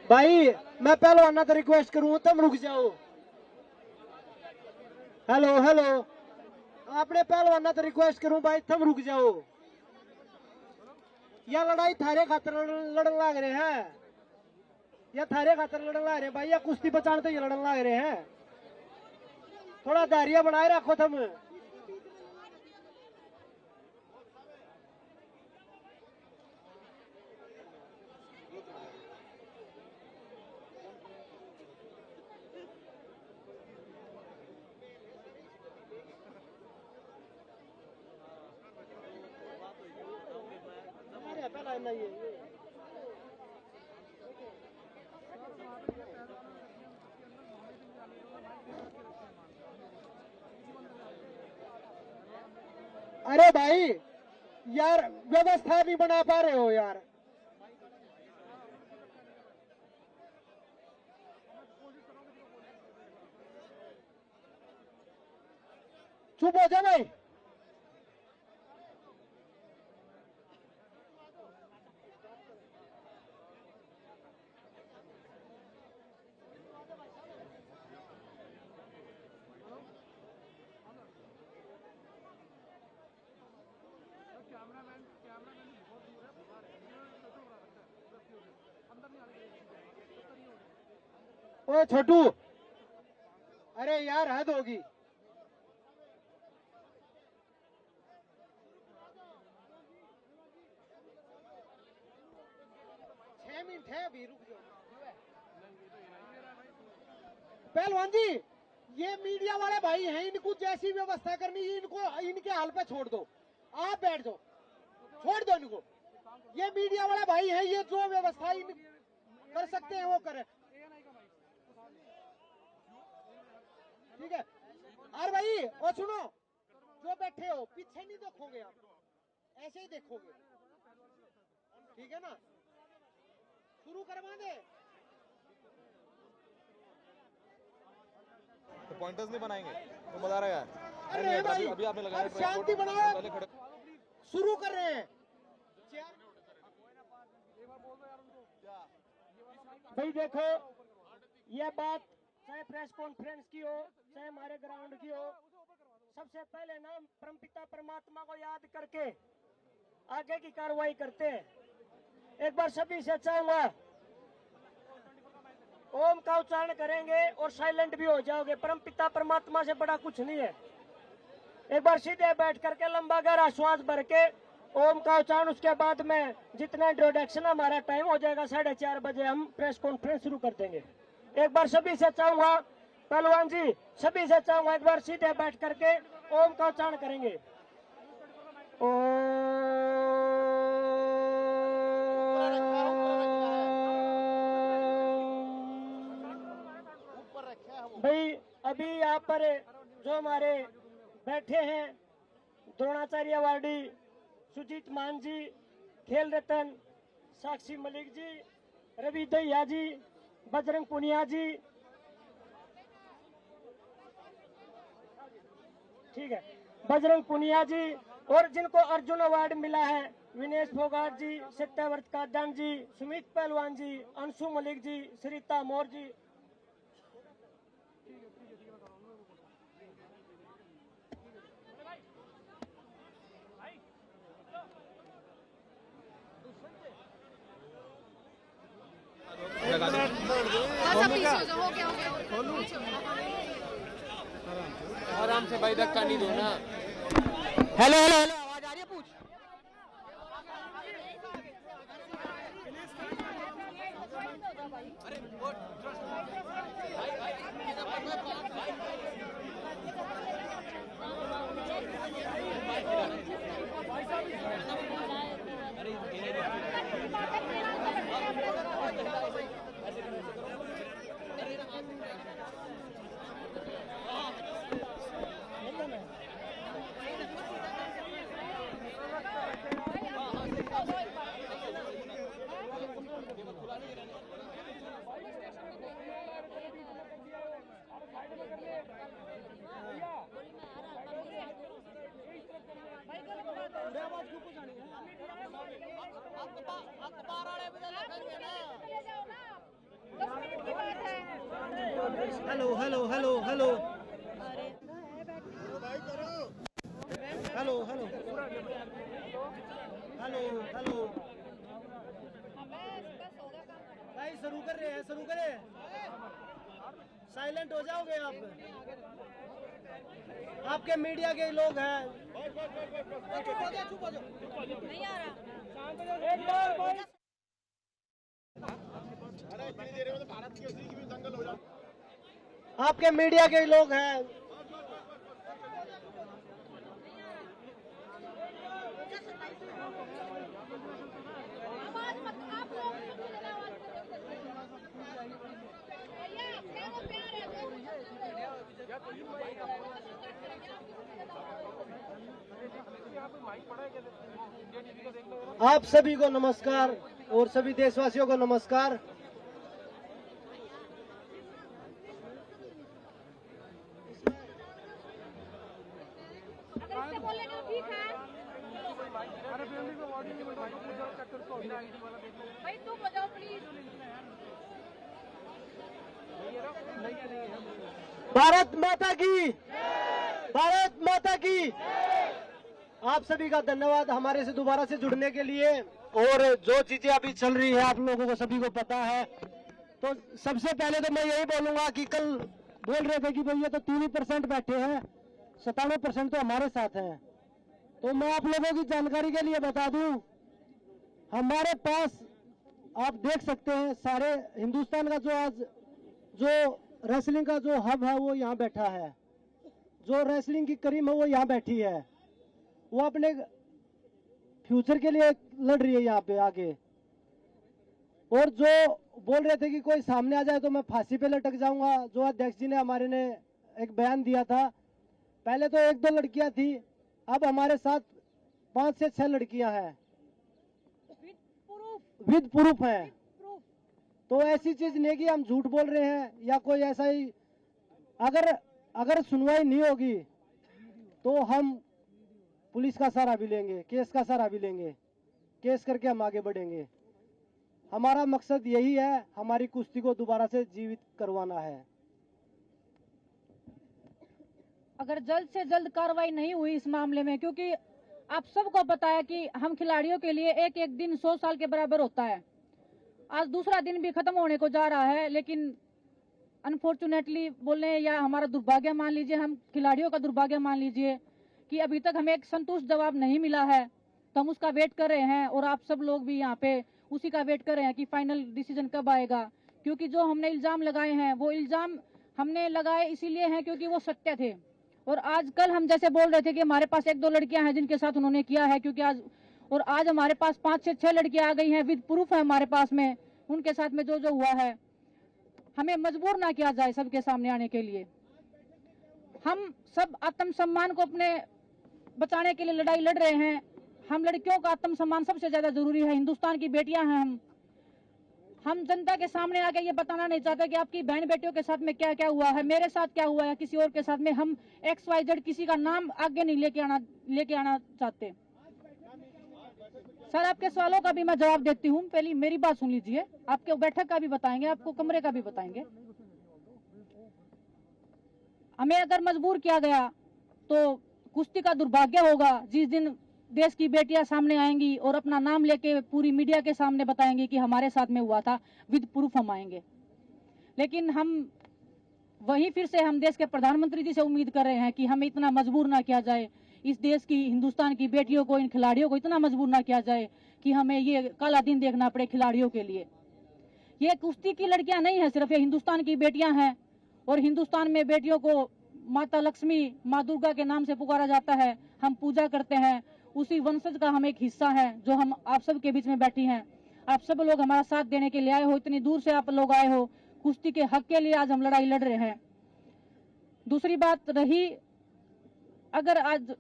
भाई मैं पहलवाना तो रिक्वेस्ट करूं तुम रुक जाओ। हेलो हेलो, आपने पहलवाना तो रिक्वेस्ट करूं भाई तुम रुक जाओ। या लड़ाई थारे खातर लड़न लाग रहे हैं, या थारे खातर लड़न लाग रहे भाई, या कुश्ती बचाने तो ये लड़न लाग रहे हैं। थोड़ा धैर्य बनाए रखो तुम। अरे भाई यार व्यवस्था नहीं बना पा रहे हो यार। चुप हो जा भाई। ओ छोटू, अरे यार हद होगी। 6 मिनट है अभी, रुक जाओ। पहलवान जी, ये मीडिया वाले भाई हैं, इनको जैसी व्यवस्था करनी है इनको इनके हाल पे छोड़ दो। आप बैठ जाओ, छोड़ दो इनको। ये मीडिया वाले भाई हैं, ये जो व्यवस्था इन कर सकते हैं वो करें। ठीक है। और भाई और सुनो, जो बैठे हो पीछे नहीं देखोगे आप, ऐसे ही देखोगे। ठीक है ना, शुरू करवा दे। तो पॉइंटर्स नहीं बनाएंगे तो मजा रहेगा। अरे भाई अभी आपने लगाया, शांति बनाओ, शुरू कर रहे हैं। भाई देखो, ये बात चाहे प्रेस कॉन्फ्रेंस की हो चाहे हमारे ग्राउंड की हो, सबसे पहले ना परमपिता परमात्मा को याद करके आगे की कार्रवाई करते हैं। एक बार सभी से चाहूंगा, ओम का उच्चारण करेंगे और साइलेंट भी हो जाओगे। परमपिता परमात्मा से बड़ा कुछ नहीं है। एक बार सीधे बैठ करके लंबा गहरा श्वास भर के ओम का उच्चारण, उसके बाद में जितना इंट्रोडक्शन हमारा टाइम हो जाएगा 4:30 बजे हम प्रेस कॉन्फ्रेंस शुरू कर देंगे। एक बार सभी से चाहूंगा, पहलवान जी सभी से चाहूंगा एक बार सीधे बैठ करके ओम का उच्चारण करेंगे। भाई अभी यहाँ पर जो हमारे बैठे हैं, द्रोणाचार्य अवार्डी सुजीत मान जी, खेल रत्न साक्षी मलिक जी, रवि दहिया जी, बजरंग पुनिया जी, ठीक है, बजरंग पुनिया जी, और जिनको अर्जुन अवार्ड मिला है विनेश फोगाट जी, सत्याव्रत कादन जी, सुमित पहलवान जी, अंशु मलिक जी, सरिता मोर जी। आराम से भाई, धक्का नहीं दो ना। हेलो हेलो हेलो, आवाज आ रही है? पूछ। अखबार वाले hello hello hello hello hello hello hello hello भाई शुरू कर रहे हैं, शुरू करें। साइलेंट हो जाओगे आप, आपके मीडिया के लोग हैं। नहीं आ रहा। आपके मीडिया के लोग हैं। आवाज मत आप लोग भैया अपने को प्यार है आप सभी को नमस्कार और सभी देशवासियों को नमस्कार। अगर इससे बोलेंगे तो ठीक है। भाई तुम बजाओ प्लीज। भारत माता की, भारत माता की। आप सभी का धन्यवाद हमारे से दोबारा से जुड़ने के लिए। और जो चीजें अभी चल रही है आप लोगों को सभी को पता है। तो सबसे पहले तो मैं यही बोलूंगा कि कल बोल रहे थे कि भैया तो 3% बैठे हैं, 97% तो हमारे साथ हैं। तो मैं आप लोगों की जानकारी के लिए बता दूं, हमारे पास आप देख सकते हैं सारे हिंदुस्तान का जो रेसलिंग का जो हब है वो यहाँ बैठा है, जो रेसलिंग की करीम है वो यहाँ बैठी है। वो अपने फ्यूचर के लिए लड़ रही है यहाँ पे आके। और जो बोल रहे थे कि कोई सामने आ जाए तो मैं फांसी पे लटक जाऊंगा, जो अध्यक्ष जी ने हमारे ने एक बयान दिया था। पहले तो 1-2 लड़कियां थी, अब हमारे साथ 5 से 6 लड़कियां हैं, विद प्रूफ हैं। तो ऐसी चीज नहीं कि हम झूठ बोल रहे हैं या कोई ऐसा ही। अगर सुनवाई नहीं होगी तो हम पुलिस का सहारा भी लेंगे, केस का सहारा भी लेंगे, केस करके हम आगे बढ़ेंगे। हमारा मकसद यही है, हमारी कुश्ती को दोबारा से जीवित करवाना है। अगर जल्द से जल्द कार्रवाई नहीं हुई इस मामले में, क्योंकि आप सबको पता है कि हम खिलाड़ियों के लिए एक एक दिन 100 साल के बराबर होता है। आज दूसरा दिन भी खत्म होने को जा रहा है, लेकिन अनफॉर्चुनेटली बोलने या हमारा दुर्भाग्य मान लीजिए, हम खिलाड़ियों का दुर्भाग्य मान लीजिए कि अभी तक हमें एक संतुष्ट जवाब नहीं मिला है। तो हम उसका वेट कर रहे हैं और आप सब लोग भी यहाँ पे उसी का वेट कर रहे हैं कि फाइनल डिसीजन कब आएगा। क्योंकि जो हमने इल्जाम लगाए हैं वो इल्जाम हमने लगाए इसीलिए हैं क्योंकि वो सत्य थे। और आज कल हम जैसे बोल रहे थे कि हमारे पास 1-2 लड़कियां हैं जिनके साथ उन्होंने किया है, क्योंकि आज हमारे पास 5 से 6 लड़कियां आ गई हैं, विद प्रूफ है हमारे पास में, उनके साथ में जो जो हुआ है। हमें मजबूर ना किया जाए सबके सामने आने के लिए। हम सब आत्मसम्मान को अपने बचाने के लिए लड़ाई लड़ रहे हैं। हम लड़कियों का आत्मसम्मान सबसे ज्यादा जरूरी है। हिंदुस्तान की बेटियां हैं हम जनता के सामने आके ये बताना नहीं चाहते कि आपकी बहन बेटियों के साथ में क्या क्या हुआ है, मेरे साथ क्या हुआ है, किसी और के साथ में। हम XYZ किसी का नाम आगे नहीं लेके आना चाहते। सर आपके सवालों का भी मैं जवाब देती हूँ, पहले मेरी बात सुन लीजिए। आपके बैठक का भी बताएंगे, आपको कमरे का भी बताएंगे। हमें अगर मजबूर किया गया तो कुश्ती का दुर्भाग्य होगा जिस दिन देश की बेटियां सामने आएंगी और अपना नाम लेके पूरी मीडिया के सामने बताएंगी कि हमारे साथ में हुआ था, विद प्रूफ हम आएंगे। लेकिन हम वहीं फिर से हम देश के प्रधानमंत्री जी से उम्मीद कर रहे हैं कि हमें इतना मजबूर ना किया जाए, इस देश की हिंदुस्तान की बेटियों को, इन खिलाड़ियों को इतना मजबूर ना किया जाए कि हमें ये काला दिन देखना पड़े खिलाड़ियों के लिए। ये कुश्ती की लड़कियां नहीं है सिर्फ, ये हिंदुस्तान की बेटियां हैं। और हिंदुस्तान में बेटियों को माता लक्ष्मी, माँ दुर्गा के नाम से पुकारा जाता है। हम पूजा करते हैं, उसी वंशज का हम एक हिस्सा है जो हम आप सब के बीच में बैठी हैं। आप सब लोग हमारा साथ देने के लिए आए हो, इतनी दूर से आप लोग आए हो। कुश्ती के हक के लिए आज हम लड़ाई लड़ रहे हैं। दूसरी बात रही, अगर आज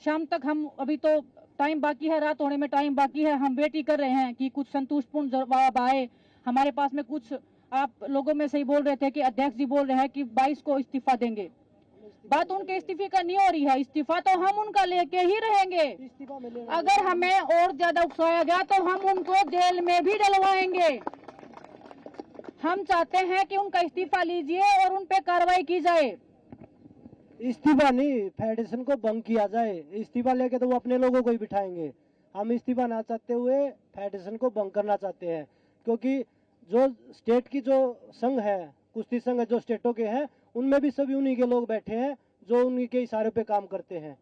शाम तक हम, अभी तो टाइम बाकी है, रात होने में टाइम बाकी है, हम वेट ही कर रहे हैं कि कुछ संतुष्टपूर्ण जवाब आए हमारे पास में। कुछ आप लोगों में से ही बोल रहे थे कि अध्यक्ष जी बोल रहे हैं कि 22 को इस्तीफा देंगे। बात उनके इस्तीफे का नहीं हो रही है, इस्तीफा तो हम उनका लेके ही रहेंगे। अगर हमें और ज्यादा उकसाया गया तो हम उनको जेल में भी डलवाएंगे। हम चाहते हैं कि उनका इस्तीफा लीजिए और उन पे कार्रवाई की जाए। इस्तीफा नहीं, फेडरेशन को भंग किया जाए। इस्तीफा लेके तो वो अपने लोगों को ही बिठाएंगे। हम इस्तीफा ना चाहते हुए फेडरेशन को भंग करना चाहते हैं, क्योंकि जो स्टेट की जो संघ है, कुश्ती संघ है जो स्टेटों के हैं, उनमें भी सभी उन्हीं के लोग बैठे हैं जो उन्हीं के इशारे पे काम करते हैं।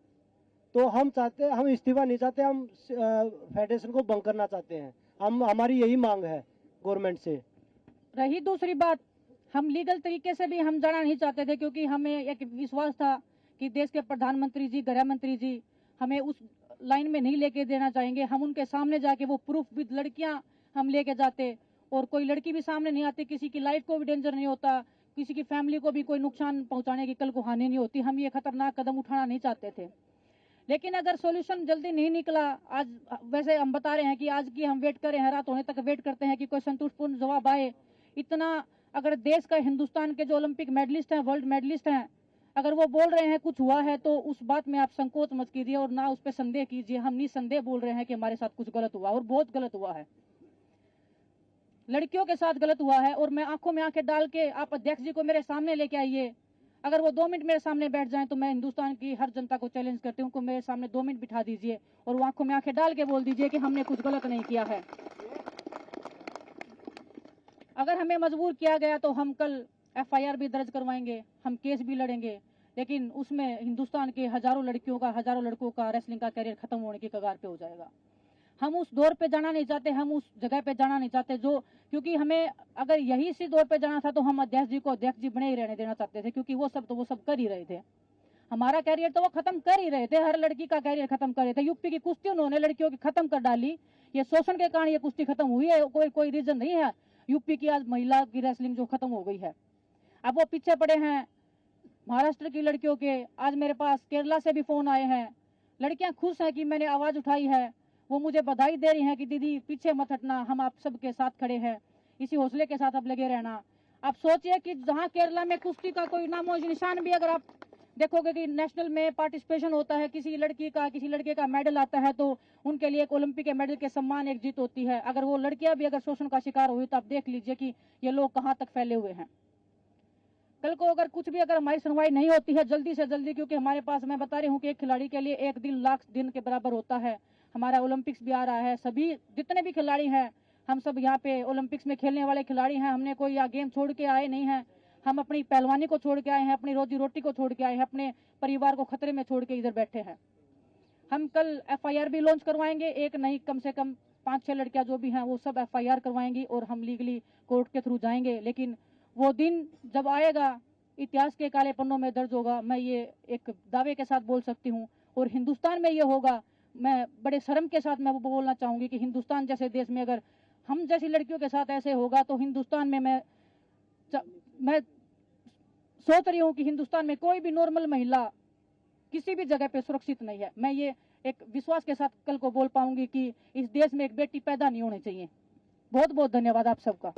तो हम इस्तीफा नहीं चाहते, हम फेडरेशन को भंग करना चाहते हैं। हमारी यही मांग है गवर्नमेंट से। रही दूसरी बात, हम लीगल तरीके से भी हम जाना नहीं चाहते थे, क्योंकि हमें एक विश्वास था कि देश के प्रधानमंत्री जी, गृह मंत्री जी हमें उस लाइन में नहीं लेके देना चाहेंगे। हम उनके सामने जाके वो प्रूफ विद लड़कियां हम लेके जाते, और कोई लड़की भी सामने नहीं आती, किसी की लाइफ को भी डेंजर नहीं होता, किसी की फैमिली को भी कोई नुकसान पहुंचाने की कल को हानि नहीं होती। हम ये खतरनाक कदम उठाना नहीं चाहते थे। लेकिन अगर सॉल्यूशन जल्दी नहीं निकला, आज वैसे हम बता रहे हैं कि आज की हम वेट कर रहे हैं, रात होने तक वेट करते हैं कि कोई संतुष्टपूर्ण जवाब आए। इतना अगर देश का, हिंदुस्तान के जो ओलंपिक मेडलिस्ट हैं, वर्ल्ड मेडलिस्ट हैं, अगर वो बोल रहे हैं कुछ हुआ है, तो उस बात में आप संकोच मत कीजिए और ना उस पर संदेह कीजिए। हम निसंदेह बोल रहे हैं कि हमारे साथ कुछ गलत हुआ, और बहुत गलत हुआ है। लड़कियों के साथ गलत हुआ है, और मैं आंखों में आंखें डाल के, आप अध्यक्ष जी को मेरे सामने लेके आइए। अगर वो 2 मिनट मेरे सामने बैठ जाएं तो मैं हिंदुस्तान की हर जनता को चैलेंज करती हूँ, उनको मेरे सामने 2 मिनट बिठा दीजिए और वो आंखों में आंखें डाल के बोल दीजिए कि हमने कुछ गलत नहीं किया है। अगर हमें मजबूर किया गया तो हम कल FIR भी दर्ज करवाएंगे, हम केस भी लड़ेंगे, लेकिन उसमें हिंदुस्तान के हजारों लड़कियों का, हजारों लड़कों का रेसलिंग का करियर खत्म होने की कगार पे हो जाएगा। हम उस दौर पे जाना नहीं चाहते, हम उस जगह पे जाना नहीं चाहते जो, क्योंकि हमें अगर यही इसी दौर पे जाना था तो हम अध्यक्ष जी को अध्यक्ष जी बने ही रहने देना चाहते थे, क्योंकि वो सब कर ही रहे थे। हमारा कैरियर तो वो खत्म कर ही रहे थे, हर लड़की का कैरियर खत्म कर रहे थे। यूपी की कुश्ती उन्होंने लड़कियों की खत्म कर डाली, ये शोषण के कारण ये कुश्ती खत्म हुई है। कोई रीजन नहीं है यूपी की आज महिला की रेसलिंग जो खत्म हो गई है। अब वो पीछे पड़े हैं महाराष्ट्र की लड़कियों के। आज मेरे पास केरला से भी फोन आए हैं, लड़कियां खुश हैं कि मैंने आवाज उठाई है, वो मुझे बधाई दे रही हैं कि दीदी पीछे मत हटना, हम आप सबके साथ खड़े हैं, इसी हौसले के साथ आप लगे रहना। आप सोचिए कि जहां केरला में कुश्ती का कोई नामो निशान भी, अगर आप देखोगे कि नेशनल में पार्टिसिपेशन होता है, किसी लड़की का, किसी लड़के का मेडल आता है, तो उनके लिए एक ओलंपिक के मेडल के सम्मान, एक जीत होती है। अगर वो लड़कियां भी अगर शोषण का शिकार हुई तो आप देख लीजिए कि ये लोग कहां तक फैले हुए हैं। कल को अगर कुछ भी, अगर हमारी सुनवाई नहीं होती है जल्दी से जल्दी, क्योंकि हमारे पास, मैं बता रही हूँ कि एक खिलाड़ी के लिए 1 दिन लाख दिन के बराबर होता है। हमारा ओलंपिक्स भी आ रहा है, सभी जितने भी खिलाड़ी हैं, हम सब यहाँ पे ओलंपिक्स में खेलने वाले खिलाड़ी हैं। हमने कोई यहाँ गेम छोड़ के आए नहीं हैं, हम अपनी पहलवानी को छोड़ के आए हैं, अपनी रोजी रोटी को छोड़ के आए हैं, अपने परिवार को खतरे में छोड़ के इधर बैठे हैं। हम कल FIR भी लॉन्च करवाएंगे, एक नहीं कम से कम 5-6 लड़कियां जो भी हैं वो सब FIR करवाएंगी और हम लीगली कोर्ट के थ्रू जाएंगे। लेकिन वो दिन जब आएगा, इतिहास के काले पन्नों में दर्ज होगा, मैं ये एक दावे के साथ बोल सकती हूँ। और हिंदुस्तान में ये होगा, मैं बड़े शर्म के साथ मैं वो बोलना चाहूंगी कि हिंदुस्तान जैसे देश में अगर हम जैसी लड़कियों के साथ ऐसे होगा तो हिंदुस्तान में मैं सोच रही हूँ कि हिंदुस्तान में कोई भी नॉर्मल महिला किसी भी जगह पे सुरक्षित नहीं है। मैं ये एक विश्वास के साथ कल को बोल पाऊंगी कि इस देश में एक बेटी पैदा नहीं होनी चाहिए। बहुत बहुत धन्यवाद आप सबका।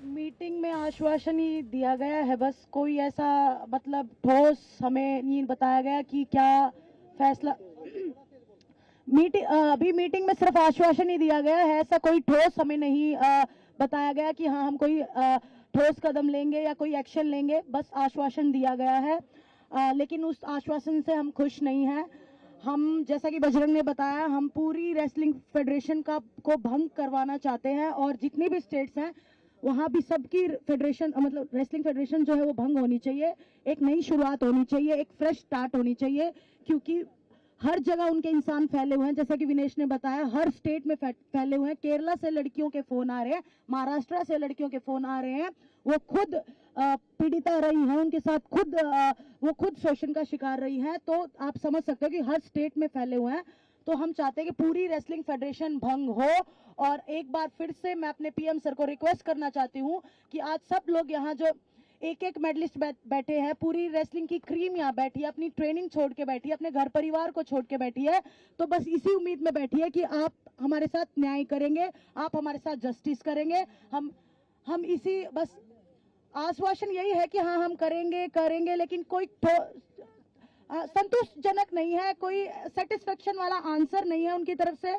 मीटिंग में आश्वासन ही दिया गया है, बस कोई ऐसा मतलब ठोस हमें नहीं बताया गया कि क्या फैसला। अभी मीटिंग में सिर्फ आश्वासन ही दिया गया है, ऐसा कोई ठोस हमें नहीं बताया गया कि हाँ हम कोई ठोस कदम लेंगे या कोई एक्शन लेंगे। बस आश्वासन दिया गया है, लेकिन उस आश्वासन से हम खुश नहीं हैं। हम, जैसा कि बजरंग ने बताया, हम पूरी रेसलिंग फेडरेशन को भंग करवाना चाहते हैं और जितनी भी स्टेट्स हैं वहाँ भी सबकी फेडरेशन, मतलब रेसलिंग फेडरेशन जो है वो भंग होनी चाहिए। एक नई शुरुआत होनी चाहिए, एक फ्रेश स्टार्ट होनी चाहिए, क्योंकि हर जगह उनके इंसान फैले हुए हैं। जैसा कि विनेश ने बताया, हर स्टेट में फैले हुए हैं। केरला से लड़कियों के फोन आ रहे हैं, महाराष्ट्र से लड़कियों के फोन आ रहे हैं, वो खुद पीड़िता रही हैं, उनके साथ वो खुद शोषण का शिकार रही हैं। तो आप समझ सकते हो कि हर स्टेट में फैले हुए हैं। तो हम चाहते हैं कि पूरी रेसलिंग फेडरेशन भंग हो। और एक बार फिर से मैं अपने PM सर को रिक्वेस्ट करना चाहती हूँ कि आज सब लोग यहाँ जो एक मेडलिस्ट बैठे हैं, पूरी रेसलिंग की क्रीम यहाँ बैठी है, अपनी ट्रेनिंग छोड़ के बैठी है, अपने घर परिवार को छोड़ के बैठी है, तो बस इसी उम्मीद में बैठी है कि आप हमारे साथ न्याय करेंगे, आप हमारे साथ जस्टिस करेंगे। हम इसी बस आश्वासन यही है कि हाँ हम करेंगे, लेकिन कोई संतोषजनक नहीं है, कोई सेटिस्फेक्शन वाला आंसर नहीं है उनकी तरफ से।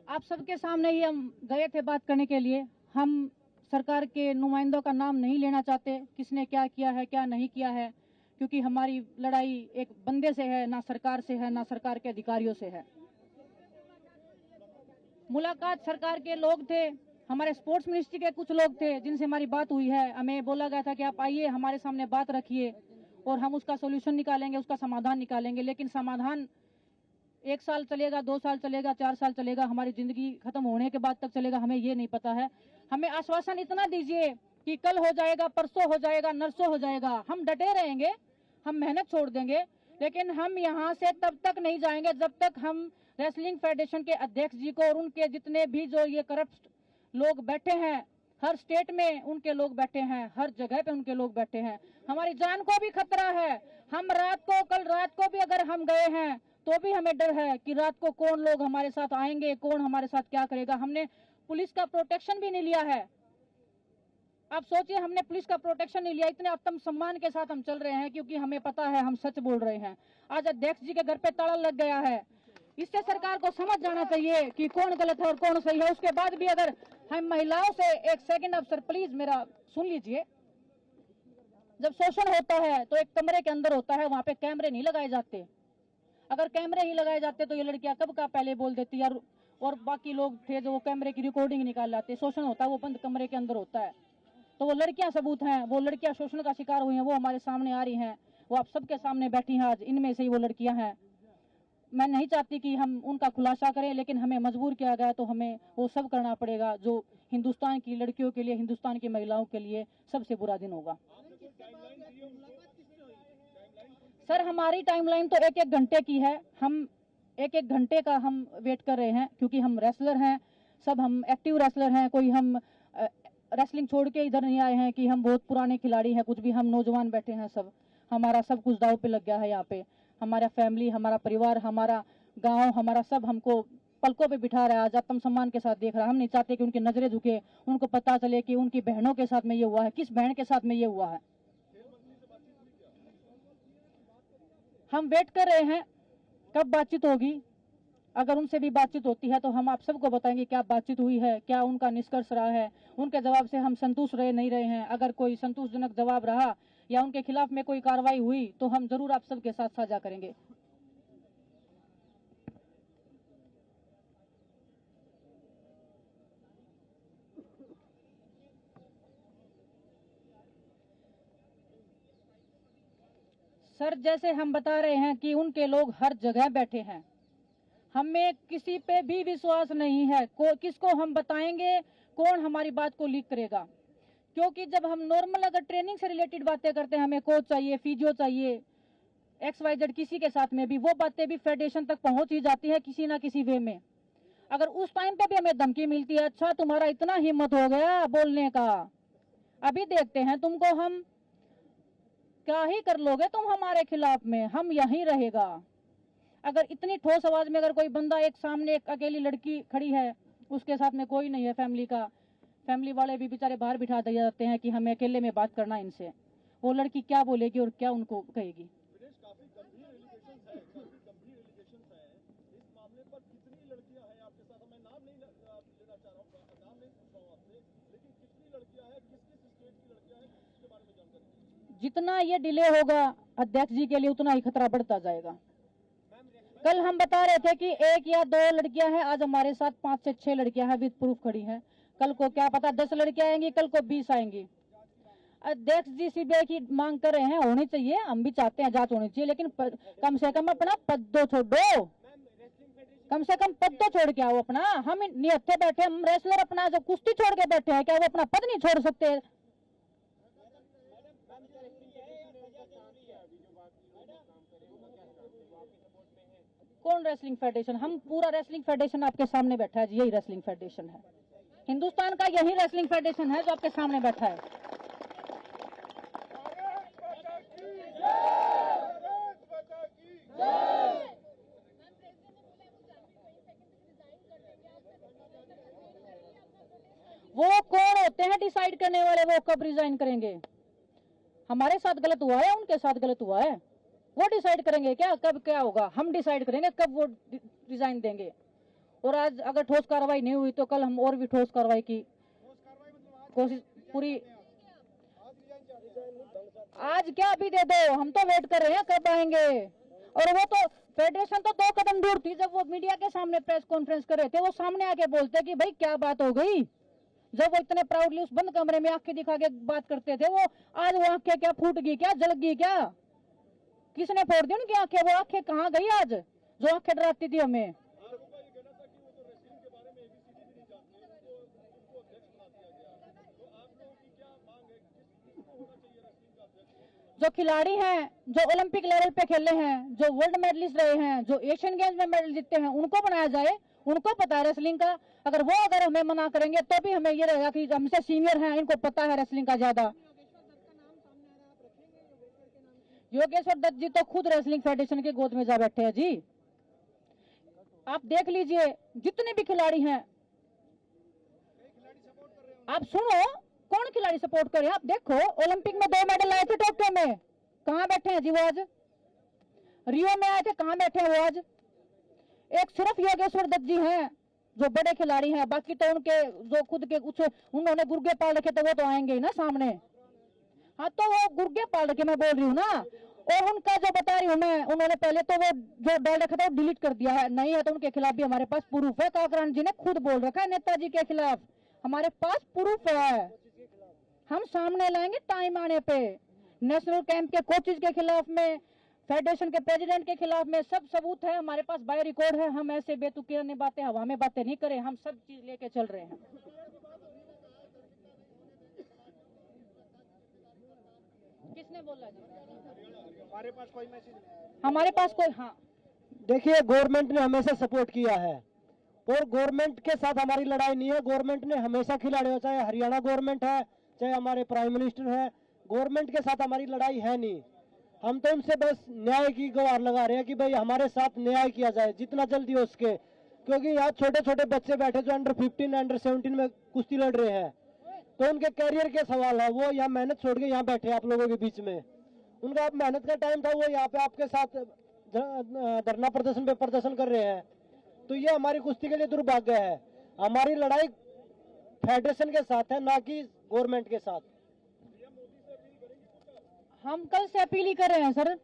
आप सबके सामने ही हम गए थे बात करने के लिए। हम सरकार के नुमाइंदों का नाम नहीं लेना चाहते, किसने क्या किया है क्या नहीं किया है, क्योंकि हमारी लड़ाई एक बंदे से है, ना सरकार से है, ना सरकार के अधिकारियों से है। मुलाकात सरकार के लोग थे, हमारे स्पोर्ट्स मिनिस्ट्री के कुछ लोग थे जिनसे हमारी बात हुई है। हमें बोला गया था कि आप आइए हमारे सामने बात रखिए और हम उसका सोल्यूशन निकालेंगे, उसका समाधान निकालेंगे। लेकिन समाधान 1 साल चलेगा, 2 साल चलेगा, 4 साल चलेगा, हमारी जिंदगी खत्म होने के बाद तक चलेगा, हमें ये नहीं पता है। हमें आश्वासन इतना दीजिए कि कल हो जाएगा, परसों हो जाएगा, नरसों हो जाएगा। हम डटे रहेंगे, हम मेहनत छोड़ देंगे, लेकिन हम यहाँ से तब तक नहीं जाएंगे जब तक हम रेसलिंग फेडरेशन के अध्यक्ष जी को और उनके जितने भी जो ये करप्ट लोग बैठे हैं, हर स्टेट में उनके लोग बैठे हैं, हर जगह पे उनके लोग बैठे हैं। हमारी जान को भी खतरा है। हम कल रात को भी अगर हम गए हैं तो भी हमें डर है कि रात को कौन लोग हमारे साथ आएंगे, कौन हमारे साथ क्या करेगा। हमने पुलिस का प्रोटेक्शन भी नहीं लिया है। आप सोचिए, हमने पुलिस का प्रोटेक्शन नहीं लिया, इतने आत्म सम्मान के साथ हम चल रहे हैं क्योंकि हमें पता है हम सच बोल रहे हैं। आज अध्यक्ष जी के घर पे ताला लग गया है। इससे सरकार को समझ जाना चाहिए कि कौन गलत है और कौन सही है। उसके बाद भी अगर हम महिलाओं से, एक सेकंड अफसर प्लीज मेरा सुन लीजिए, जब शोषण होता है तो एक कमरे के अंदर होता है, वहां पे कैमरे नहीं लगाए जाते। अगर कैमरे ही लगाए जाते तो ये लड़कियां कब का पहले बोल देती यार, और बाकी लोग थे जो वो कैमरे की रिकॉर्डिंग निकाल लाते। शोषण होता है वो बंद कमरे के अंदर होता है। तो वो लड़कियां सबूत हैं, वो लड़कियां शोषण का शिकार हुई हैं, वो हमारे सामने आ रही हैं, वो आप सबके सामने बैठी हैं आज। इनमें से ही वो लड़कियां हैं। मैं नहीं चाहती कि हम उनका खुलासा करें, लेकिन हमें मजबूर किया गया तो हमें वो सब करना पड़ेगा जो हिंदुस्तान की लड़कियों के लिए, हिंदुस्तान की महिलाओं के लिए सबसे बुरा दिन होगा। सर हमारी टाइमलाइन तो 1-1 घंटे की है। हम 1-1 घंटे का हम वेट कर रहे हैं क्योंकि हम रेसलर हैं, सब हम एक्टिव रेसलर हैं। कोई हम रेसलिंग छोड़ के इधर नहीं आए हैं कि हम बहुत पुराने खिलाड़ी हैं, कुछ भी। हम नौजवान बैठे हैं सब, हमारा सब कुछ दांव पे लग गया है यहाँ पे। हमारा फैमिली, हमारा परिवार, हमारा गांव, हमारा सब हमको पलकों पे बिठा रहा है, आज आत्म सम्मान के साथ देख रहा है। हम नहीं चाहते कि उनकी नजरें झुके, उनको पता चले कि उनकी बहनों के साथ में ये हुआ है, किस बहन के साथ में ये हुआ है। हम वेट कर रहे हैं कब बातचीत होगी। अगर उनसे भी बातचीत होती है तो हम आप सबको बताएंगे क्या बातचीत हुई है, क्या उनका निष्कर्ष रहा है, उनके जवाब से हम संतुष्ट रहे नहीं रहे हैं। अगर कोई संतोषजनक जवाब रहा या उनके खिलाफ में कोई कार्रवाई हुई तो हम जरूर आप सबके साथ साझा करेंगे। सर जैसे हम बता रहे हैं कि उनके लोग हर जगह बैठे हैं, हमें किसी पे भी विश्वास नहीं है। किसको हम बताएंगे, कौन हमारी बात को लीक करेगा। क्योंकि जब हम नॉर्मल अगर ट्रेनिंग से रिलेटेड बातें करते हैं, हमें कोच चाहिए, फिजियो चाहिए, XYZ किसी के साथ में भी, वो बातें भी फेडरेशन तक पहुंच ही जाती है किसी ना किसी वे में। अगर उस टाइम पे भी हमें धमकी मिलती है, अच्छा तुम्हारा इतना हिम्मत हो गया बोलने का, अभी देखते हैं तुमको हम क्या ही कर लोगे तुम हमारे खिलाफ में, हम यहीं रहेगा। अगर इतनी ठोस आवाज में अगर कोई बंदा, एक सामने एक अकेली लड़की खड़ी है, उसके साथ में कोई नहीं है फैमिली का, फैमिली वाले भी बेचारे बाहर बिठा दिए जाते हैं कि हमें अकेले में बात करना इनसे, वो लड़की क्या बोलेगी और क्या उनको कहेगी। जितना ये डिले होगा अध्यक्ष जी के लिए उतना ही खतरा बढ़ता जाएगा। कल हम बता रहे थे कि 1 या 2 लड़कियां हैं, आज हमारे साथ 5 से 6 लड़कियां हैं विद प्रूफ खड़ी हैं। कल को क्या पता 10 लड़कियां आएंगी, कल को 20 आएंगी। अध्यक्ष जी CBI की मांग कर रहे हैं, होनी चाहिए, हम भी चाहते हैं जांच होनी चाहिए, लेकिन कम से कम अपना पद तो छोड़ो, कम से कम पद तो छोड़ के आओ अपना। हम निहत्थे बैठे, हम रेसलर अपना जो कुश्ती छोड़ के बैठे हैं, क्या वो अपना पद नहीं छोड़ सकते? कौन रेसलिंग फेडरेशन? हम पूरा रेसलिंग फेडरेशन आपके सामने बैठा है जी, यही रेसलिंग फेडरेशन है हिंदुस्तान का, यही रेसलिंग फेडरेशन है जो आपके सामने बैठा है। डिसाइड करने वाले वो कब रिजाइन करेंगे? हमारे साथ गलत हुआ है, उनके साथ गलत हुआ है, वो डिसाइड करेंगे क्या कब क्या होगा? हम डिसाइड करेंगे कब वो रिजाइन देंगे। और आज अगर ठोस कार्रवाई नहीं हुई तो कल हम और भी ठोस कार्रवाई की कोशिश पूरी। आज क्या अभी दे दो, हम तो वेट कर रहे हैं कब आएंगे। और वो तो फेडरेशन तो 2 कदम दूर थी, जब वो मीडिया के सामने प्रेस कॉन्फ्रेंस कर रहे थे वो सामने आके बोलते कि भाई क्या बात हो गई। जब वो इतने प्राउडली उस बंद कमरे में आंखें दिखा के बात करते थे, वो आज वो आंखें क्या फूट गई क्या, जल गई क्या? किसने फोड़ दी उनकी आंखें? वो आंखें कहाँ गई आज जो आंखें डराती थी हमें? जो खिलाड़ी हैं, जो ओलंपिक लेवल पे खेले हैं, जो वर्ल्ड मेडलिस्ट रहे हैं, जो एशियन गेम्स में मेडल जीते हैं, उनको बनाया जाए। उनको पता है रेसलिंग का। अगर हमें मना करेंगे तो भी हमें ये रहेगा कि हमसे सीनियर हैं, इनको पता है रेसलिंग का ज्यादा। योगेश्वर दत्त जी तो खुद रेसलिंग फेडरेशन की गोद में जा बैठे हैं जी। आप देख लीजिए जितने भी खिलाड़ी हैं, आप सुनो कौन खिलाड़ी सपोर्ट करे। आप देखो ओलंपिक में 2 मेडल आए थे टोक्यो में, कहाँ बैठे हैं जी वो आज? रियो में आए थे, कहाँ बैठे हैं वो आज? एक सिर्फ योगेश्वर दत्त जी हैं जो बड़े खिलाड़ी हैं, बाकी तो उनके जो खुद के कुछ उन्होंने गुर्गे पाल रखे तो वो तो आएंगे ही ना सामने। हाँ तो वो गुर्गे पाल रखे मैं बोल रही हूँ ना। और उनका जो बता रही हूँ मैं, उन्होंने पहले तो वो जो डाल रखा था वो डिलीट कर दिया है, नहीं है तो उनके खिलाफ भी हमारे पास प्रूफ है। काकरान जी ने खुद बोल रखा है नेताजी के खिलाफ, हमारे पास प्रूफ है, हम सामने लाएंगे टाइम आने पे। नेशनल कैंप के कोचेज के खिलाफ में, फेडरेशन के प्रेसिडेंट के खिलाफ में सब सबूत है हमारे पास, बाय रिकॉर्ड है। हम ऐसे बेतुकी बातें हवा में बातें नहीं करें, हम सब चीज लेके चल रहे हैं। किसने बोला जी? हमारे पास कोई मैसेज? हमारे पास कोई, हाँ देखिए गवर्नमेंट ने हमेशा सपोर्ट किया है और गवर्नमेंट के साथ हमारी लड़ाई नहीं है। गवर्नमेंट ने हमेशा खिलाड़ियों, चाहे हरियाणा गवर्नमेंट है चाहे हमारे प्राइम मिनिस्टर है, गवर्नमेंट के साथ हमारी लड़ाई है नहीं। हम तो उनसे बस न्याय की गुहार लगा रहे हैं कि भाई हमारे साथ न्याय किया जाए जितना जल्दी हो सके, क्योंकि यहाँ छोटे छोटे बच्चे बैठे जो अंडर 15 अंडर 17 में कुश्ती लड़ रहे हैं, तो उनके कैरियर के सवाल है। वो यहाँ मेहनत छोड़ के यहाँ बैठे आप लोगों के बीच में, उनका अब मेहनत का टाइम था, वो यहाँ पे आपके साथ धरना प्रदर्शन पे प्रदर्शन कर रहे हैं। तो ये हमारी कुश्ती के लिए दुर्भाग्य है। हमारी लड़ाई फेडरेशन के साथ है, ना कि गवर्नमेंट के साथ। हम कल से अपील ही कर रहे हैं सर,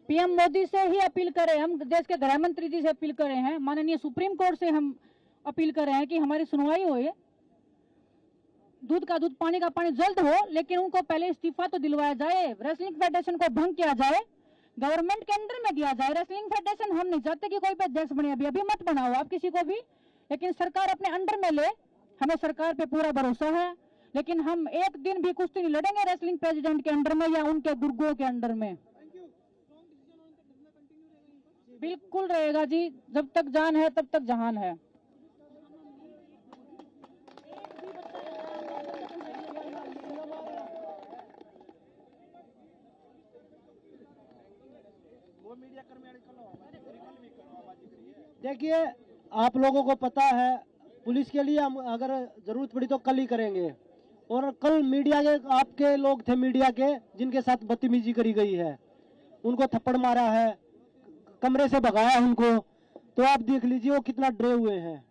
पीएम मोदी से ही अपील कर रहे हैं, हम देश के गृह मंत्री जी से अपील कर रहे हैं, माननीय सुप्रीम कोर्ट से हम अपील कर रहे हैं कि हमारी सुनवाई हो, दूध का दूध पानी का पानी जल्द हो, लेकिन उनको पहले इस्तीफा तो दिलवाया जाए। रेसलिंग फेडरेशन को भंग किया जाए, गवर्नमेंट के अंडर में दिया जाए रेसलिंग फेडरेशन। हम नहीं चाहते कि कोई भी अध्यक्ष बने, अभी मत बनाओ आप किसी को भी, लेकिन सरकार अपने अंडर में ले। हमें सरकार पे पूरा भरोसा है, लेकिन हम एक दिन भी कुश्ती नहीं लड़ेंगे रेसलिंग प्रेसिडेंट के अंडर में या उनके गुर्गों के अंडर में। बिल्कुल रहेगा जी, जब तक जान है तब तक जहान है। देखिए आप लोगों को पता है, पुलिस के लिए हम अगर जरूरत पड़ी तो कल ही करेंगे। और कल मीडिया के आपके लोग थे, मीडिया के जिनके साथ बदतमीजी करी गई है, उनको थप्पड़ मारा है, कमरे से भगाया उनको, तो आप देख लीजिए वो कितना डरे हुए हैं,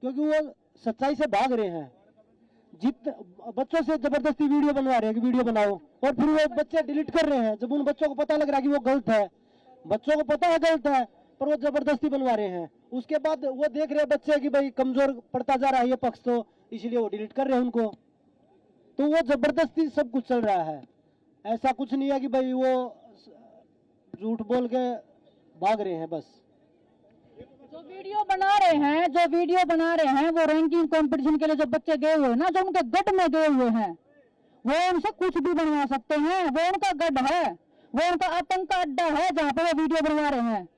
क्योंकि वो सच्चाई से भाग रहे हैं। बच्चों से जबरदस्ती वीडियो बनवा रहे हैं कि वीडियो बनाओ, और फिर वो बच्चे डिलीट कर रहे हैं जब उन बच्चों को पता लग रहा है कि वो गलत है। बच्चों को पता है गलत है, पर वो जबरदस्ती बनवा रहे हैं। उसके बाद वो देख रहे हैं बच्चे कि भाई कमजोर पड़ता जा रहा है ये पक्ष, तो इसलिए वो डिलीट कर रहे हैं उनको। तो वो जबरदस्ती सब कुछ चल रहा है, ऐसा कुछ नहीं है कि भाई वो झूठ बोल के भाग रहे हैं। बस जो वीडियो बना रहे हैं वो रैंकिंग कंपटीशन के लिए जो बच्चे गए हुए हैं ना, जो उनके गढ़ में गए हुए हैं, वो उनसे कुछ भी बनवा सकते हैं। वो उनका गढ़ है, वो उनका आतंक का अड्डा है जहाँ पे वो वीडियो बनवा रहे हैं।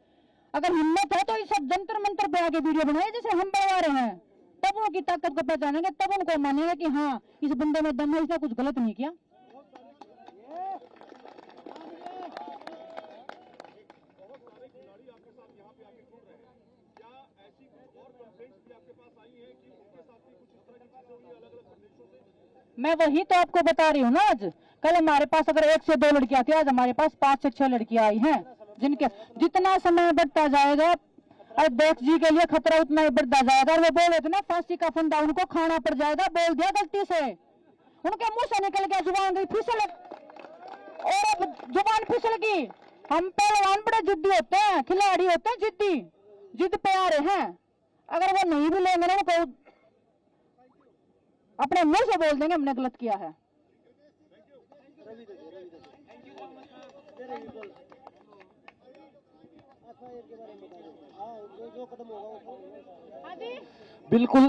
अगर हिम्मत है तो इस सब जंतर मंतर पे आके वीडियो बनाए जैसे हम बनवा रहे हैं, तब उनकी ताकत को पहचानेंगे, तब उनको मानेंगे कि हाँ इस बंदे में दम है, इसने कुछ गलत नहीं किया। मैं वही तो आपको बता रही हूँ ना। आज कल हमारे पास अगर 1 से 2 लड़कियां थी, आज हमारे पास 5 से 6 लड़कियां आई हैं, जिनके जितना समय बढ़ता जाएगा और देश जी के लिए खतरा उतना ही बढ़ता जाएगा। और वो बोल रहे थे ना फांसी का फंदा उनको खाना पड़ जाएगा, बोल दिया गलती से, उनके मुंह से निकल गया, जुबान गई फिसल, और जुबान फिसल गई। हम पहलवान बड़े जिद्दी होते हैं, खिलाड़ी होते हैं जिद्दी, जिद पे आ रहे हैं। अगर वो नहीं भी लेंगे ना, वो अपने मुंह से बोल देंगे हमने गलत किया है। बिल्कुल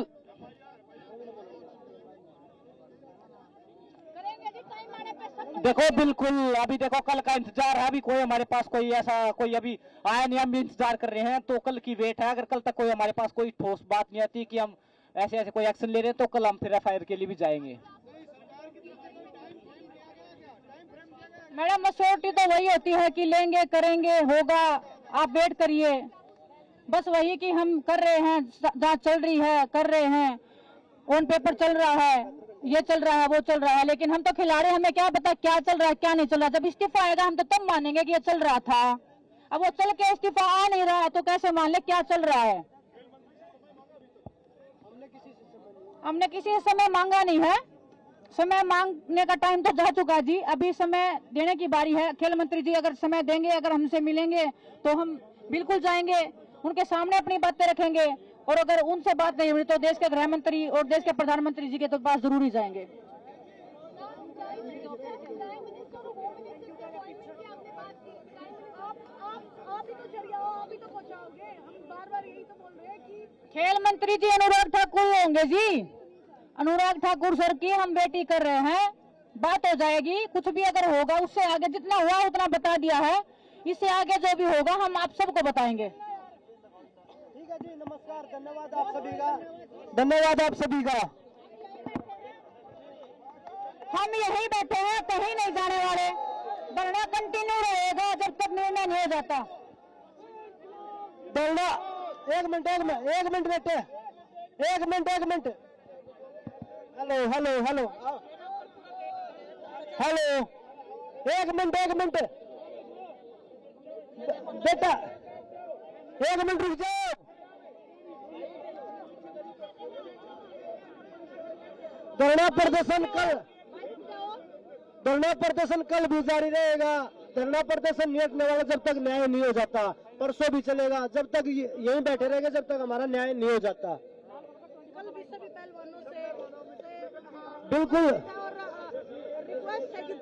करेंगे जी टाइम आने पे सब देखो, बिल्कुल अभी देखो कल का इंतजार है। अभी कोई हमारे पास कोई ऐसा कोई अभी आया नहीं, हम भी इंतजार कर रहे हैं। तो कल की वेट है। अगर कल तक कोई हमारे पास कोई ठोस बात नहीं आती कि हम ऐसे ऐसे कोई एक्शन ले रहे हैं, तो कल हम फिर FIR के लिए भी जाएंगे। मैडम मसोटी तो वही होती है कि लेंगे, करेंगे, होगा, आप वेट करिए। बस वही कि हम कर रहे हैं, जांच चल रही है, कर रहे हैं, ऑन पेपर चल रहा है, ये चल रहा है, वो चल रहा है। लेकिन हम तो खिलाड़ी, हमें क्या पता क्या चल रहा है क्या नहीं चल रहा। जब इस्तीफा आएगा हम तो तब मानेंगे कि ये चल रहा था। अब वो चल के इस्तीफा आ नहीं रहा है तो कैसे मान ले क्या चल रहा है। हमने किसी से समय मांगा नहीं है। समय मांगने का टाइम तो जा चुका जी। अभी समय देने की बारी है। खेल मंत्री जी अगर समय देंगे, अगर हमसे मिलेंगे तो हम बिल्कुल जाएंगे, उनके सामने अपनी बातें रखेंगे। और अगर उनसे बात नहीं हुई तो देश के गृह मंत्री और देश के प्रधानमंत्री जी के तो पास जरूर ही जाएंगे। आप ही तो जरिया हो, आप ही तो पहुंचाओगे। हम बार-बार यही तो बोल रहे हैं कि खेल मंत्री जी अनुराग ठाकुर होंगे जी। अनुराग ठाकुर सर की हम बेटी कर रहे हैं, बात हो जाएगी। कुछ भी अगर होगा, उससे आगे जितना हुआ उतना बता दिया है। इससे आगे जो भी होगा हम आप सबको बताएंगे। ठीक है जी, नमस्कार, धन्यवाद आप सभी का। धन्यवाद आप सभी का। हम यही बैठे हैं, कहीं नहीं जाने वाले। धरना कंटिन्यू रहेगा जब तक निर्णय नहीं हो जाता। धरना एक मिनट बेटे, एक minute. Hello hello hello hello, एक मिनट बेटा, एक मिनट रुक जाओ। धरना प्रदर्शन कल भी जारी रहेगा। धरना प्रदर्शन नहीं हटने वाला जब तक न्याय नहीं हो जाता। परसों भी चलेगा, जब तक यहीं बैठे रहेंगे जब तक हमारा न्याय नहीं हो जाता। कल भी सभी पहलवानों से बिल्कुल रिक्वेस्ट है कि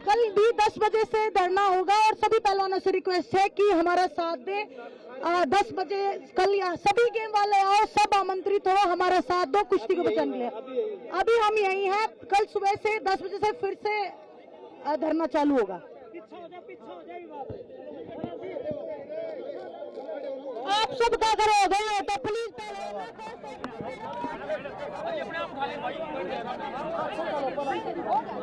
कल भी 10 बजे से धरना होगा और सभी पहलवानों से रिक्वेस्ट है कि हमारा साथ दे। 10 बजे कल यहाँ सभी गेम वाले आओ, सब आमंत्रित हो, हमारा साथ दो कुश्ती को बचाने के लिए। अभी हम यही हैं। कल सुबह से 10 बजे से फिर से धरना चालू होगा। आप सबका करोगे तो प्लीज